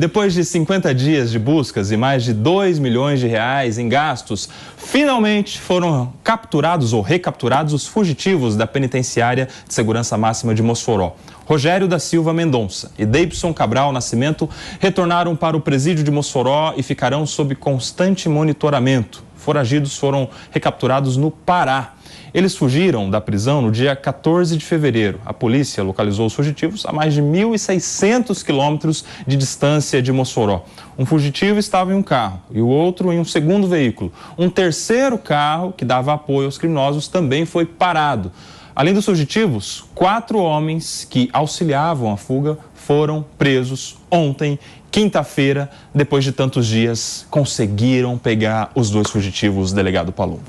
Depois de 50 dias de buscas e mais de 2 milhões de reais em gastos, finalmente foram capturados ou recapturados os fugitivos da penitenciária de segurança máxima de Mossoró. Rogério da Silva Mendonça e Deibson Cabral Nascimento retornaram para o presídio de Mossoró e ficarão sob constante monitoramento. Foragidos foram recapturados no Pará. Eles fugiram da prisão no dia 14 de fevereiro. A polícia localizou os fugitivos a mais de 1.600 quilômetros de distância de Mossoró. Um fugitivo estava em um carro e o outro em um segundo veículo. Um terceiro carro, que dava apoio aos criminosos, também foi parado. Além dos fugitivos, 4 homens que auxiliavam a fuga foram presos ontem, quinta-feira. Depois de tantos dias, conseguiram pegar os 2 fugitivos, delegado Palumbo.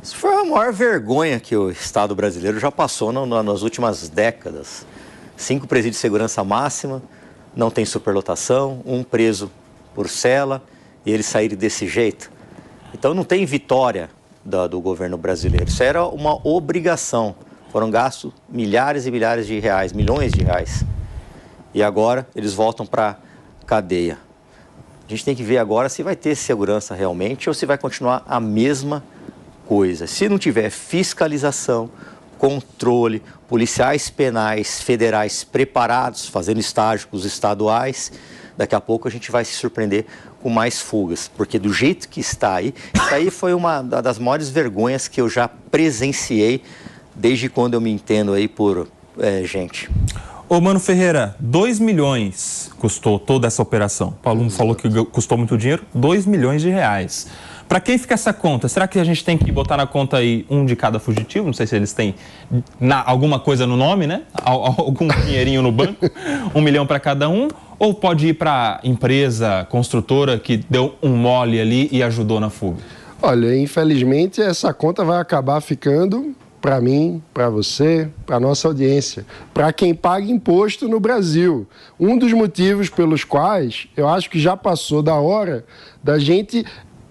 Isso foi a maior vergonha que o Estado brasileiro já passou nas últimas décadas. 5 presídios de segurança máxima, não tem superlotação, 1 preso por cela e eles saírem desse jeito. Então não tem vitória do governo brasileiro. Isso era uma obrigação. Foram gastos milhares e milhares de reais, milhões de reais. E agora eles voltam para a cadeia. A gente tem que ver agora se vai ter segurança realmente ou se vai continuar a mesma coisa. Se não tiver fiscalização, controle, policiais penais federais preparados, fazendo estágio com os estaduais, daqui a pouco a gente vai se surpreender com mais fugas. Porque do jeito que está aí foi uma das maiores vergonhas que eu já presenciei desde quando eu me entendo aí por gente. Ô, Mano Ferreira, 2 milhões custou toda essa operação. O Palumbo falou que custou muito dinheiro, 2 milhões de reais. Para quem fica essa conta? Será que a gente tem que botar na conta aí um de cada fugitivo? Não sei se eles têm alguma coisa no nome, né? Algum dinheirinho no banco, 1 milhão para cada um? Ou pode ir para a empresa construtora que deu um mole ali e ajudou na fuga? Olha, infelizmente essa conta vai acabar ficando para mim, para você, para a nossa audiência, para quem paga imposto no Brasil. Um dos motivos pelos quais eu acho que já passou da hora da gente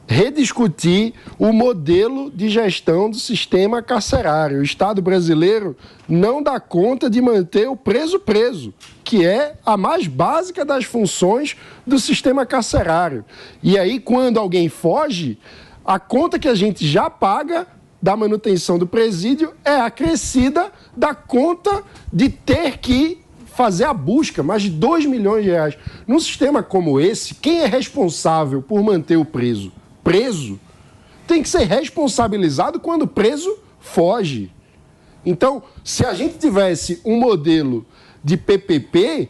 rediscutir o modelo de gestão do sistema carcerário. O Estado brasileiro não dá conta de manter o preso, que é a mais básica das funções do sistema carcerário. E aí, quando alguém foge, a conta que a gente já paga da manutenção do presídio é acrescida da conta de ter que fazer a busca, mais de 2 milhões de reais. Num sistema como esse, quem é responsável por manter o preso tem que ser responsabilizado quando o preso foge. Então, se a gente tivesse um modelo de PPP,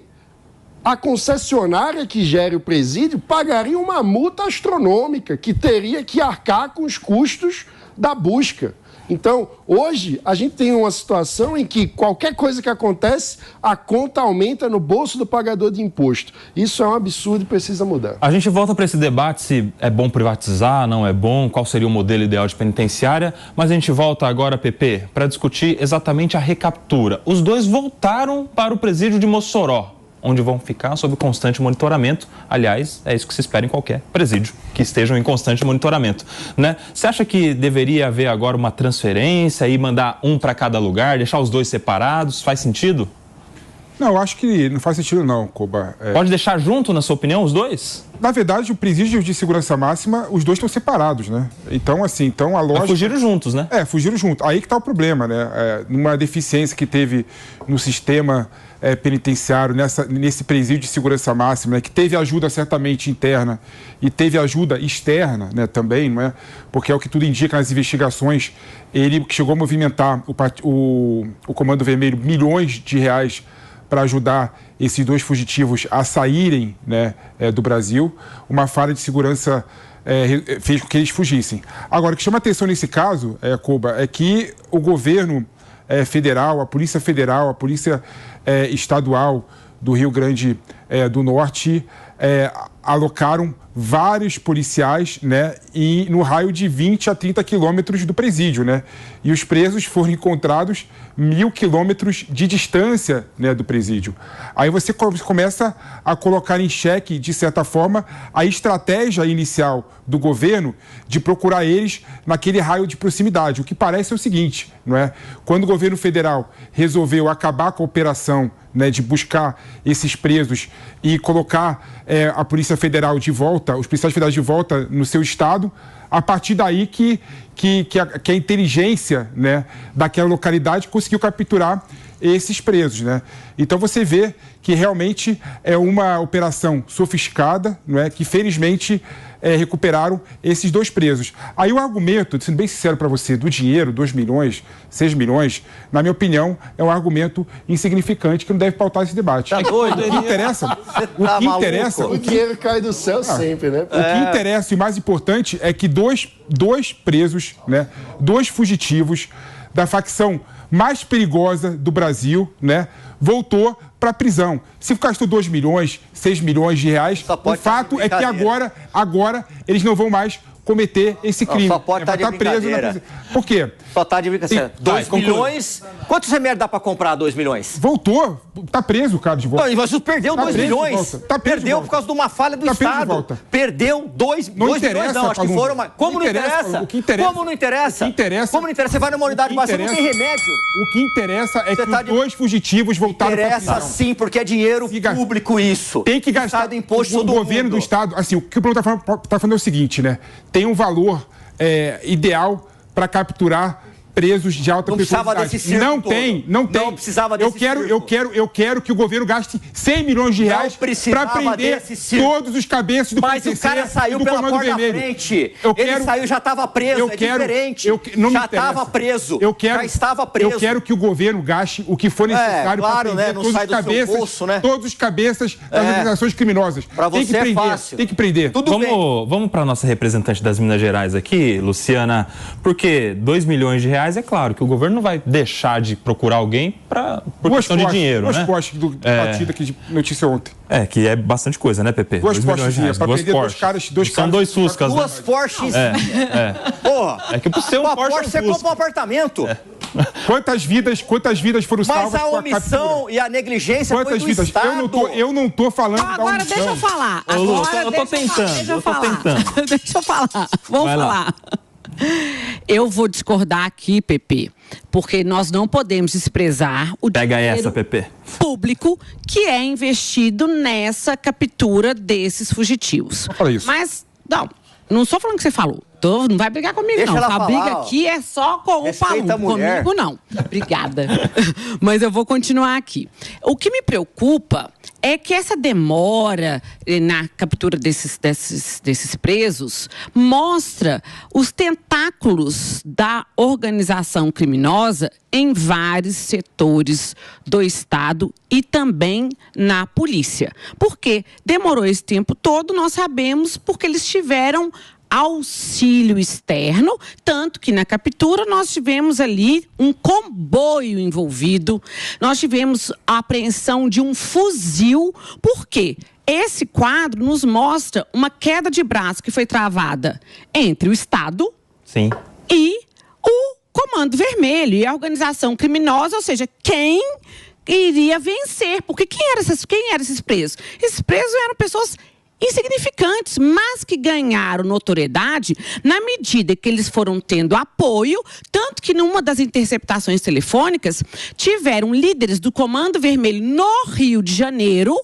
a concessionária que gere o presídio pagaria uma multa astronômica que teria que arcar com os custos da busca. Então, hoje, a gente tem uma situação em que qualquer coisa que acontece, a conta aumenta no bolso do pagador de imposto. Isso é um absurdo e precisa mudar. A gente volta para esse debate se é bom privatizar, não é bom, qual seria o modelo ideal de penitenciária, mas a gente volta agora, Pepe, para discutir exatamente a recaptura. Os 2 voltaram para o presídio de Mossoró, onde vão ficar sob constante monitoramento. Aliás, é isso que se espera em qualquer presídio, que estejam em constante monitoramento, né? Você acha que deveria haver agora uma transferência e mandar um para cada lugar, deixar os 2 separados? Faz sentido? Não, eu acho que não faz sentido não, Koba. Pode deixar junto, na sua opinião, os 2? Na verdade, o presídio de segurança máxima, os 2 estão separados, né? Então, assim, a lógica... Mas fugiram juntos, né? Fugiram juntos. Aí que está o problema, né? Numa deficiência que teve no sistema penitenciário, nesse presídio de segurança máxima, né? Que teve ajuda certamente interna e teve ajuda externa, né, também, não é? Porque é o que tudo indica nas investigações, ele chegou a movimentar o Comando Vermelho milhões de reais para ajudar esses 2 fugitivos a saírem, né, do Brasil. Uma falha de segurança fez com que eles fugissem. Agora, o que chama atenção nesse caso, Koba, é que o governo federal, a Polícia Federal, a Polícia Estadual do Rio Grande do Norte alocaram vários policiais, né, e no raio de 20 a 30 quilômetros do presídio, né? E os presos foram encontrados 1.000 quilômetros de distância, né, do presídio. Aí você começa a colocar em xeque, de certa forma, a estratégia inicial do governo de procurar eles naquele raio de proximidade. O que parece é o seguinte, não é? Quando o governo federal resolveu acabar com a operação, né, de buscar esses presos e colocar a Polícia Federal de volta, os policiais federais de volta no seu estado, a partir daí que a inteligência, né, daquela localidade conseguiu capturar esses presos, né? Então você vê que realmente é uma operação sofisticada, não é? Que felizmente recuperaram esses 2 presos. Aí o argumento, sendo bem sincero para você, do dinheiro, 2 milhões, 6 milhões, na minha opinião, é um argumento insignificante que não deve pautar esse debate. Tá doido, o que interessa, o dinheiro cai do céu sempre, né? O que interessa e o mais importante é que dois presos, né? 2 fugitivos da facção mais perigosa do Brasil, né? Voltou para a prisão. Se gastou 2 milhões, 6 milhões de reais, o fato é que agora eles não vão mais cometer esse crime. Só pode estar de preso na prisão. Por quê? Só está de brincadeira. 2 milhões... Quantos remédios dá para comprar 2 milhões? Voltou. Tá preso o cara de volta. Não, você perdeu 2 milhões. Perdeu por causa de uma falha do Estado. Perdeu 2 milhões, não. Acho que foram... Como não interessa? Como não interessa? Como não interessa? Você vai numa unidade básica, não tem remédio. O que interessa é que os 2 fugitivos voltaram para a prisão. Interessa sim, porque é dinheiro público isso. Tem que gastar do imposto o governo do Estado. Assim, o que o Bruno está falando é o seguinte, né? Tem um valor ideal para capturar presos de alta periculosidade. Não tem. Não precisava desse eu quero que o governo gaste 100 milhões de reais para prender todos os cabeças do PCC. Mas o cara saiu pela porta da frente. Ele saiu, já estava preso. Diferente. Já estava preso. Já estava preso. Eu quero que o governo gaste o que for necessário para prender todos os cabeças das organizações criminosas. Para você é fácil. Tem que prender. Vamos para a nossa representante das Minas Gerais aqui, Luciana, porque 2 milhões de reais, é claro que o governo não vai deixar de procurar alguém por questão de dinheiro, né? Duas postes do partido aqui de notícia ontem. Que é bastante coisa, né, Pepe? 2 postes, para prender 2 caras. São 2 Fuscas, 2 Porsches. Porra. É que pro seu Porsche você compra um apartamento. Quantas vidas foram salvas? Mas a omissão e a negligência foi do Estado. Eu não tô falando da omissão. Agora deixa eu falar. Eu tô tentando. Deixa eu falar. Vamos falar. Eu vou discordar aqui, Pepe, porque nós não podemos desprezar o dinheiro público que é investido nessa captura desses fugitivos. Fala isso. Mas, não estou falando que você falou. Não vai brigar comigo, Deixa não. ela A falar, briga aqui é só com o Paludo. Comigo, não. Obrigada. Mas eu vou continuar aqui. O que me preocupa é que essa demora na captura desses presos mostra os tentáculos da organização criminosa em vários setores do Estado e também na polícia. Por quê? Demorou esse tempo todo, nós sabemos, porque eles tiveram auxílio externo, tanto que na captura nós tivemos ali um comboio envolvido, nós tivemos a apreensão de um fuzil, porque esse quadro nos mostra uma queda de braço que foi travada entre o Estado e o Comando Vermelho e a organização criminosa, ou seja, quem iria vencer, porque quem eram esses presos? Esses presos eram pessoas insignificantes, mas que ganharam notoriedade na medida que eles foram tendo apoio, tanto que numa das interceptações telefônicas tiveram líderes do Comando Vermelho no Rio de Janeiro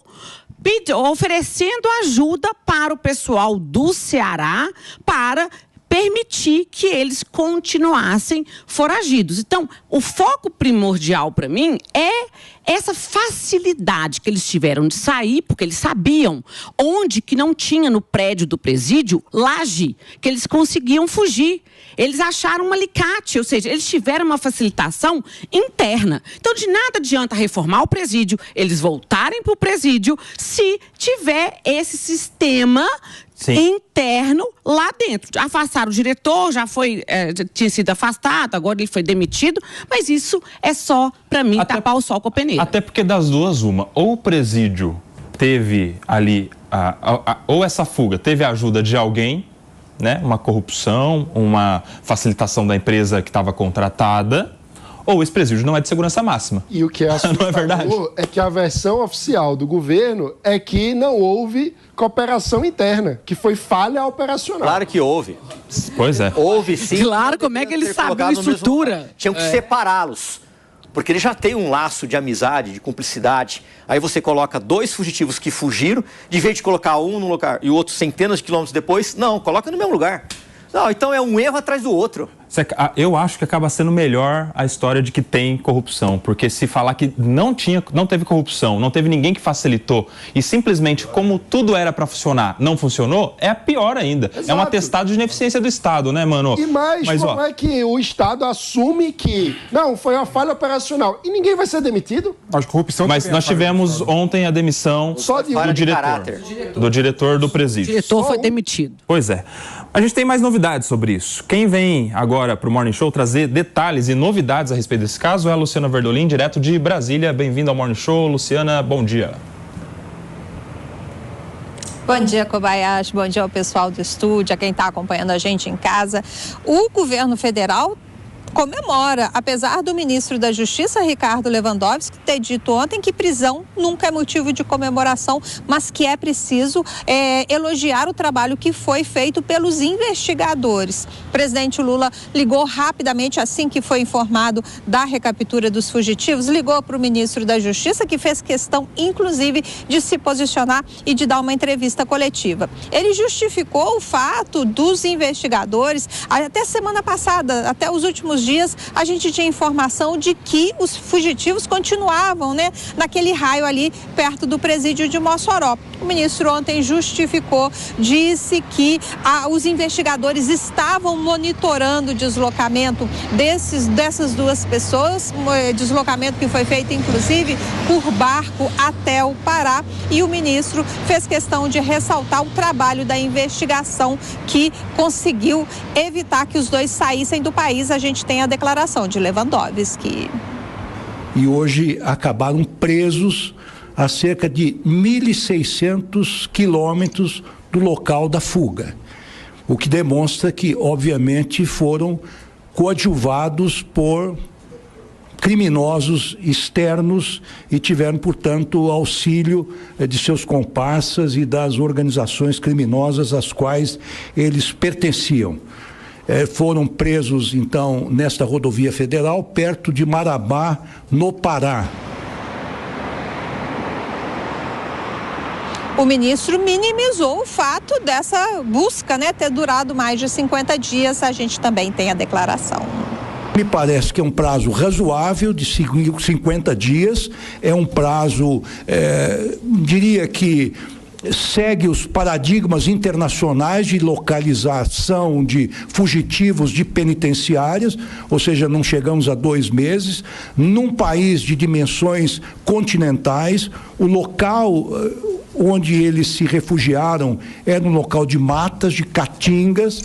oferecendo ajuda para o pessoal do Ceará para permitir que eles continuassem foragidos. Então, o foco primordial para mim é essa facilidade que eles tiveram de sair, porque eles sabiam onde que não tinha no prédio do presídio laje, que eles conseguiam fugir. Eles acharam um alicate, ou seja, eles tiveram uma facilitação interna. Então, de nada adianta reformar o presídio, eles voltarem para o presídio, se tiver esse sistema interno lá dentro. Afastaram o diretor, já tinha sido afastado, agora ele foi demitido, mas isso é só, para mim, tapar o sol com a peneira. Até porque das duas, uma, ou o presídio teve ali, ou essa fuga teve a ajuda de alguém, né, uma corrupção, uma facilitação da empresa que estava contratada, ou esse presídio não é de segurança máxima. E o que é assustador, não é verdade? É que a versão oficial do governo é que não houve cooperação interna, que foi falha operacional. Claro que houve. Pois é. Houve sim. Claro, como é que eles sabem a estrutura? Tinham que separá-los. porque ele já tem um laço de amizade, de cumplicidade. Aí você coloca 2 fugitivos que fugiram, de vez de colocar um num lugar e o outro centenas de quilômetros depois, não, coloca no mesmo lugar. Não, então é um erro atrás do outro. Eu acho que acaba sendo melhor a história de que tem corrupção, porque se falar que não teve corrupção, não teve ninguém que facilitou e simplesmente como tudo era para funcionar, não funcionou, é pior ainda. Exato. É um atestado de ineficiência do Estado, né, mano? E mais, como é que o Estado assume que não, foi uma falha operacional e ninguém vai ser demitido? Mas corrupção. Mas nós tivemos ontem a demissão do diretor do presídio. O diretor foi demitido. Pois é. A gente tem mais novidades sobre isso. Quem vem agora para o Morning Show trazer detalhes e novidades a respeito desse caso é a Luciana Verdolin, direto de Brasília. Bem-vinda ao Morning Show. Luciana, bom dia. Bom dia, Kobayashi. Bom dia ao pessoal do estúdio, a quem está acompanhando a gente em casa. O governo federal comemora, apesar do ministro da Justiça, Ricardo Lewandowski, ter dito ontem que prisão nunca é motivo de comemoração, mas que é preciso elogiar o trabalho que foi feito pelos investigadores. O presidente Lula ligou rapidamente, assim que foi informado da recaptura dos fugitivos, ligou para o ministro da Justiça, que fez questão, inclusive, de se posicionar e de dar uma entrevista coletiva. Ele justificou o fato dos investigadores, até semana passada, até os últimos dias, a gente tinha informação de que os fugitivos continuavam, naquele raio ali perto do presídio de Mossoró. O ministro ontem justificou, disse que os investigadores estavam monitorando o deslocamento dessas 2 pessoas, deslocamento que foi feito inclusive por barco até o Pará, e o ministro fez questão de ressaltar o trabalho da investigação que conseguiu evitar que os 2 saíssem do país. A gente tem a declaração de Lewandowski. E hoje acabaram presos a cerca de 1.600 quilômetros do local da fuga, o que demonstra que, obviamente, foram coadjuvados por criminosos externos e tiveram, portanto, auxílio de seus comparsas e das organizações criminosas às quais eles pertenciam. Foram presos, então, nesta rodovia federal, perto de Marabá, no Pará. O ministro minimizou o fato dessa busca, ter durado mais de 50 dias. A gente também tem a declaração. Me parece que é um prazo razoável de 50 dias. É um prazo, diria que segue os paradigmas internacionais de localização de fugitivos de penitenciárias, ou seja, não chegamos a 2 meses, num país de dimensões continentais. O local onde eles se refugiaram era um local de matas, de caatingas.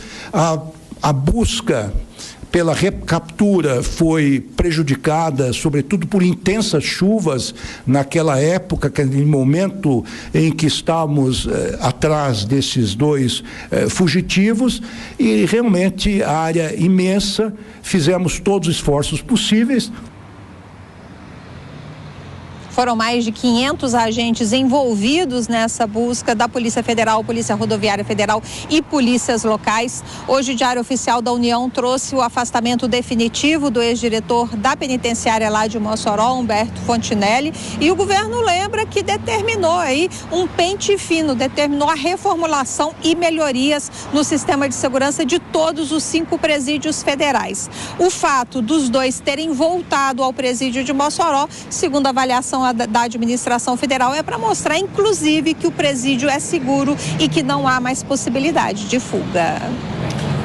A busca pela recaptura foi prejudicada, sobretudo por intensas chuvas naquela época, naquele momento em que estávamos atrás desses 2 fugitivos, e realmente a área imensa, fizemos todos os esforços possíveis. Foram mais de 500 agentes envolvidos nessa busca da Polícia Federal, Polícia Rodoviária Federal e polícias locais. Hoje o Diário Oficial da União trouxe o afastamento definitivo do ex-diretor da penitenciária lá de Mossoró, Humberto Fontinelli, e o governo lembra que determinou aí um pente fino, determinou a reformulação e melhorias no sistema de segurança de todos os 5 presídios federais. O fato dos 2 terem voltado ao presídio de Mossoró, segundo a avaliação da administração federal, é para mostrar, inclusive, que o presídio é seguro e que não há mais possibilidade de fuga.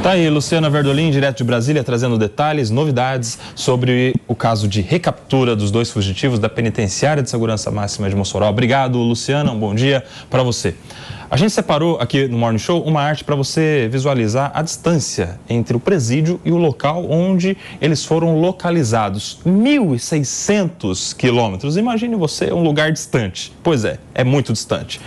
Tá aí, Luciana Verdolin, direto de Brasília, trazendo detalhes, novidades sobre o caso de recaptura dos 2 fugitivos da Penitenciária de Segurança Máxima de Mossoró. Obrigado, Luciana, um bom dia para você. A gente separou aqui no Morning Show uma arte para você visualizar a distância entre o presídio e o local onde eles foram localizados. 1.600 quilômetros. Imagine você um lugar distante. Pois é muito distante.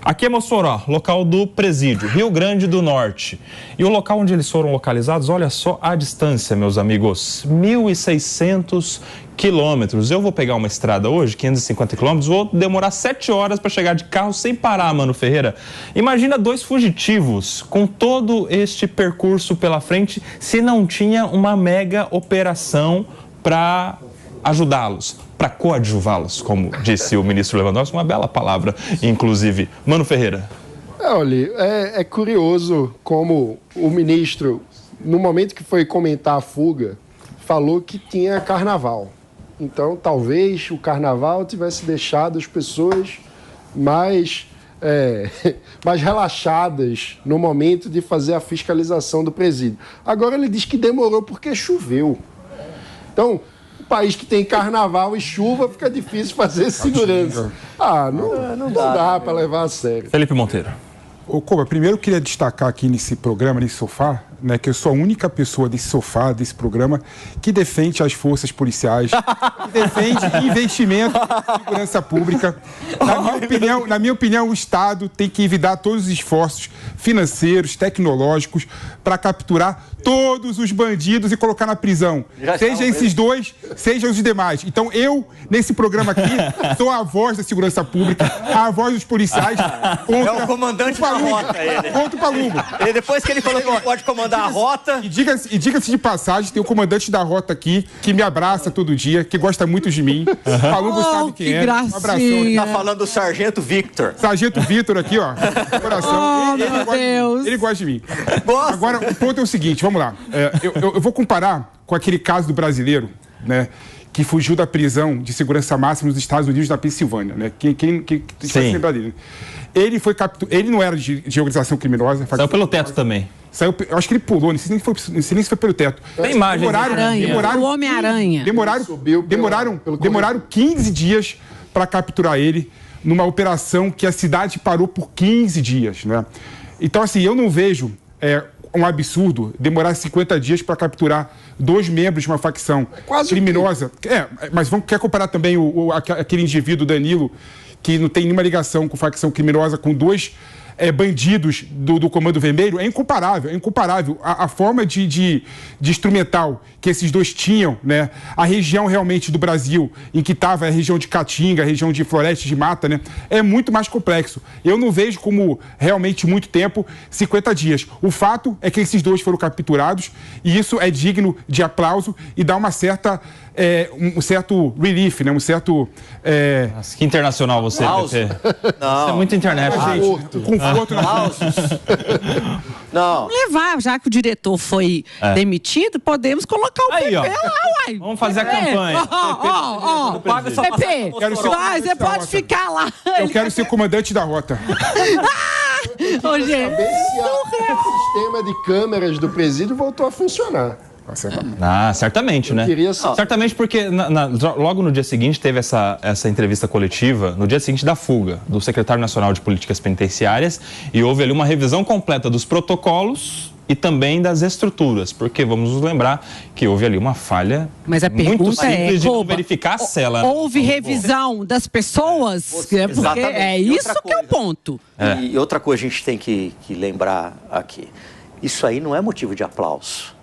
Aqui é Mossoró, local do presídio, Rio Grande do Norte. E o local onde eles foram localizados, olha só a distância, meus amigos, 1.600 quilômetros. Eu vou pegar uma estrada hoje, 550 quilômetros, vou demorar 7 horas para chegar de carro sem parar, Mano Ferreira. Imagina 2 fugitivos com todo este percurso pela frente se não tinha uma mega operação para ajudá-los, para coadjuvá-los, como disse o ministro Lewandowski, uma bela palavra, inclusive. Mano Ferreira. Olha, é curioso como o ministro, no momento que foi comentar a fuga, falou que tinha carnaval. Então, talvez o carnaval tivesse deixado as pessoas mais relaxadas no momento de fazer a fiscalização do presídio. Agora ele diz que demorou porque choveu. Então, um país que tem carnaval e chuva, fica difícil fazer segurança. Não dá para levar a sério. Felipe Monteiro. Coba, primeiro eu queria destacar aqui nesse programa, nesse sofá, né, que eu sou a única pessoa desse sofá, desse programa, que defende as forças policiais, que defende investimento em segurança pública. Na minha opinião, o Estado tem que evitar todos os esforços financeiros, tecnológicos, para capturar todos os bandidos e colocar na prisão. Seja esses dois, seja os demais. Então, eu, nesse programa aqui, sou a voz da segurança pública, a voz dos policiais contra o comandante da rota, ele. Contra o Palumbo. Depois que ele falou que não pode comandar a rota... E diga-se de passagem, tem o comandante da rota aqui, que me abraça todo dia, que gosta muito de mim. O Palumbo sabe quem é. Gracinha. Um abração. Tá falando do Sargento Victor. Sargento Victor aqui, ó. Coração. Ele gosta de mim. Agora, o ponto é o seguinte, vamos lá. Eu vou comparar com aquele caso do brasileiro, né, que fugiu da prisão de segurança máxima nos Estados Unidos, na Pensilvânia, né? Quem vai se lembrar dele? Ele não era de organização criminosa. Saiu pelo teto também. Eu acho que ele pulou, não sei nem se foi pelo teto. Tem imagem. O Homem-Aranha. Demoraram 15 dias para capturar ele numa operação que a cidade parou por 15 dias, né? Então, assim, eu não vejo um absurdo demorar 50 dias para capturar 2 membros de uma facção criminosa. Mas quer comparar também aquele indivíduo, Danilo, que não tem nenhuma ligação com facção criminosa, com 2 bandidos do Comando Vermelho? É incomparável. A forma de instrumental que esses 2 tinham, né? A região realmente do Brasil, em que estava a região de Caatinga, a região de Floresta de Mata, né? É muito mais complexo. Eu não vejo como realmente muito tempo, 50 dias. O fato é que esses 2 foram capturados e isso é digno de aplauso e dá uma certa... um certo relief, né? Um certo... Nossa, que internacional você, Pepe. Não. Isso é muito internet, gente. Conforto na... Não. Levar, já que o diretor foi demitido, podemos colocar o Aí, Pepe ó. lá, uai. Vamos fazer a campanha. Pepe, você pode ficar lá. Eu quero ser comandante da rota. Ô, gente. Saber se o sistema de câmeras do presídio voltou a funcionar. Certamente, né? Certamente porque logo no dia seguinte teve essa entrevista coletiva, no dia seguinte da fuga do secretário nacional de políticas penitenciárias, e houve ali uma revisão completa dos protocolos e também das estruturas, porque vamos nos lembrar que houve ali uma falha muito simples de verificar a cela. Houve revisão das pessoas, porque é isso que é o ponto. E outra coisa a gente tem que lembrar aqui, isso aí não é motivo de aplauso.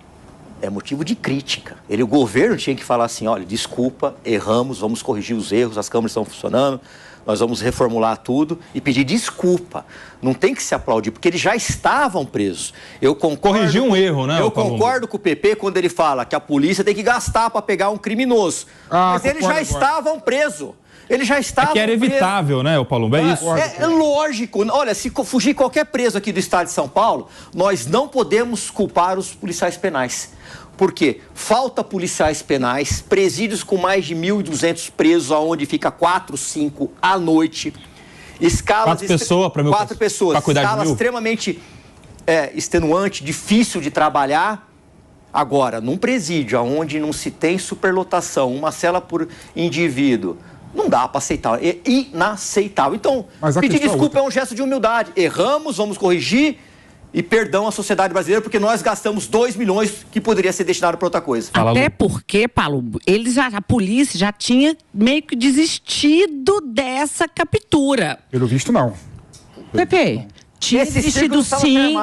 É motivo de crítica. O governo tinha que falar assim, olha, desculpa, erramos, vamos corrigir os erros, as câmeras estão funcionando, nós vamos reformular tudo e pedir desculpa. Não tem que se aplaudir, porque eles já estavam presos. Eu concordo. Corrigir um erro, né? Eu concordo com o PP quando ele fala que a polícia tem que gastar para pegar um criminoso. Mas eles já estavam presos. Eles já estavam que era evitável, né, o Palumbo? É isso. É lógico. Olha, se fugir qualquer preso aqui do estado de São Paulo, nós não podemos culpar os policiais penais. Por quê? Falta policiais penais, presídios com mais de 1.200 presos, onde fica 4, 5 à noite. Escalas... 4 pessoas. Pra cuidar escala de 1.000. Extremamente extenuante, difícil de trabalhar. Agora, num presídio onde não se tem superlotação, uma cela por indivíduo, não dá para aceitar. É inaceitável. Então, pedir desculpa é um gesto de humildade. Erramos, vamos corrigir. E perdão à sociedade brasileira, porque nós gastamos 2 milhões que poderia ser destinado para outra coisa. Até porque, Palumbo, a polícia já tinha meio que desistido dessa captura. Pelo visto, não. Pepe, tinha desistido sim.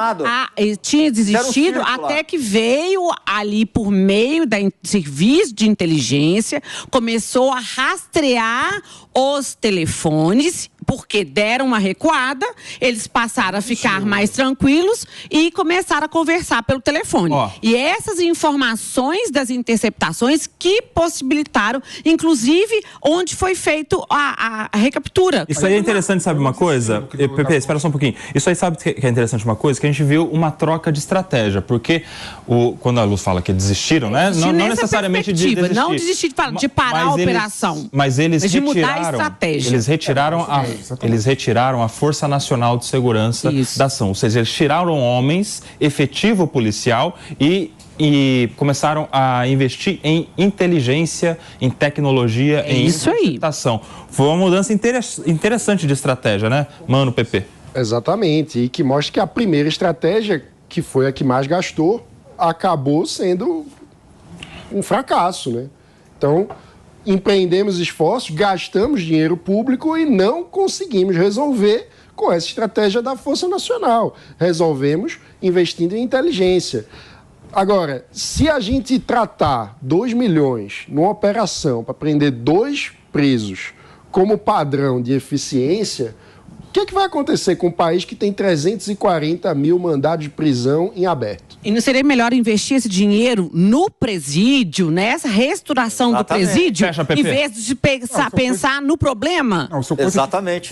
Tinha desistido até que veio ali por meio da serviço de inteligência, começou a rastrear os telefones, porque deram uma recuada, eles passaram a ficar mais tranquilos e começaram a conversar pelo telefone. E essas informações das interceptações que possibilitaram, inclusive, onde foi feito a recaptura. Isso aí é interessante, sabe uma coisa? Pepe, espera só um pouquinho. Isso aí sabe que é interessante uma coisa? Que a gente viu uma troca de estratégia, porque quando a Luz fala que desistiram, né? Não necessariamente de desistir. Não desistir de parar a operação. Mas eles de mudar a estratégia. Eles retiraram a Força Nacional de Segurança da ação. Ou seja, eles tiraram homens, efetivo policial e começaram a investir em inteligência, em tecnologia, em interceptação. Foi uma mudança interessante de estratégia, né, Mano, Pepe? Exatamente, e que mostra que a primeira estratégia, que foi a que mais gastou, acabou sendo um fracasso, né? Então, empreendemos esforços, gastamos dinheiro público e não conseguimos resolver com essa estratégia da Força Nacional. Resolvemos investindo em inteligência. Agora, se a gente tratar 2 milhões numa operação para prender 2 presos como padrão de eficiência, o que vai acontecer com um país que tem 340 mil mandados de prisão em aberto? E não seria melhor investir esse dinheiro no presídio, nessa restauração do presídio, em vez de pensar no problema? Não, são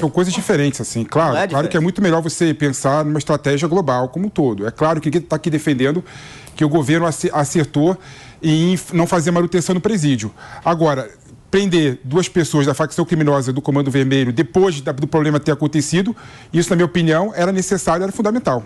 coisas diferentes, assim. Claro que é muito melhor você pensar numa estratégia global como um todo. É claro que está aqui defendendo que o governo acertou em não fazer manutenção no presídio. Agora, prender 2 pessoas da facção criminosa do Comando Vermelho depois do problema ter acontecido, isso, na minha opinião, era necessário, era fundamental.